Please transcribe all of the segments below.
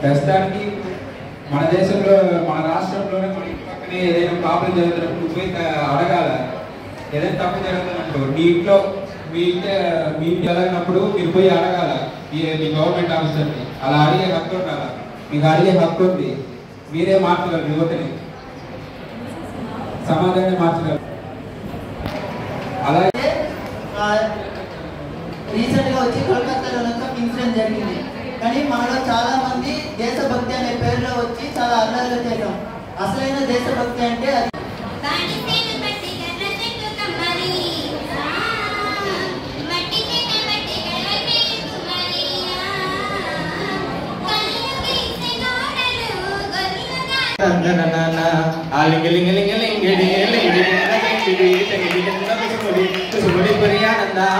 ప్రస్తుతానికి మన దేశంలో మన రాష్ట్రంలోనే మన ఇంటి పక్కనే ఏదైనా ప్రాబ్లం జరుగుతున్నప్పుడు పోయి అడగాల. ఏదైనా తప్పు జరుగుతున్నప్పుడు మీ ఇంట్లో మీ ఇంటి జరిగినప్పుడు మీరు పోయి అడగాల మీ గవర్నమెంట్ ఆఫీసర్ని. అలా అడిగే హక్కు ఉండాలి. మీకు అడిగే హక్కు ఉంది. మీరే మార్చగలరు, యువతని సమాజాన్ని మార్చగలరు. అలాగే రీసెంట్గా వచ్చి కోల్కతాలో ఇన్సిడెంట్ జరిగింది. కానీ మనలో చాలా మంది దేశభక్తి అనే పేరులో వచ్చి చాలా అల్లర్లు చేశాం. అసలైన దేశభక్తి అంటే అది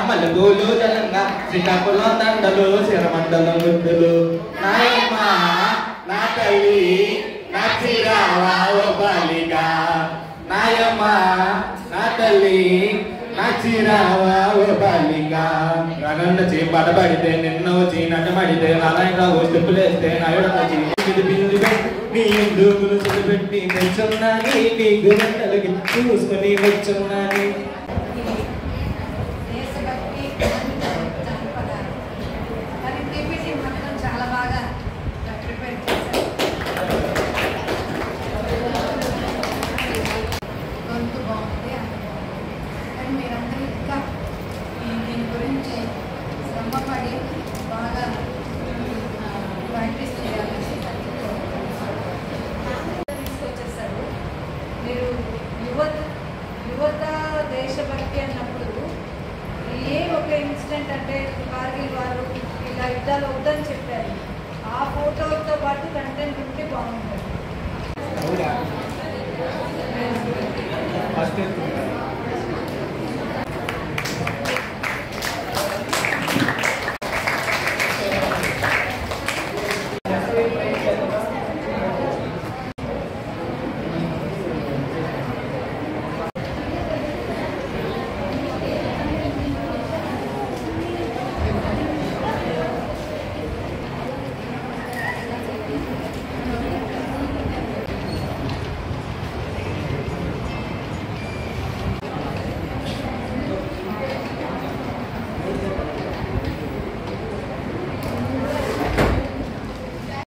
మలగోలు జలంగా శ్రీకాకుళం దండలు శిరమండలం గుడ్డలు నాయమ్మ నా తల్లి నా చిరావా ఓ బాలిక నాయమ్మ నా తల్లి నా చిరావా ఓ బాలిక రగండ చేపట పడితే నిన్న వచ్చి నటమడితే నారాయణ స్టెప్పులేస్తే నాయుడు నీ ఎందుకులు పెట్టి వచ్చున్నాని నీ గుండెలకి చూసుకొని వచ్చున్నాని. చాలా బాగా ప్రిపేర్ చేశారు. గొంతు బాగుంది. కానీ మీరందరూ ఇంకా దీని గురించి శ్రమపడి బాగా ప్రాక్టీస్ చేయాలని తీసుకొచ్చేసారు. మీరు యువత దేశభక్తి అన్నప్పుడు ఏ ఒక ఇన్సిడెంట్ అంటే కార్గిల్ వారు ఇలా యుద్ధాలు వద్దని చెప్పారు. ఆ ఫోటోతో పాటు కంటెంట్ ఉంటే బాగుంటుంది. ఫస్ట్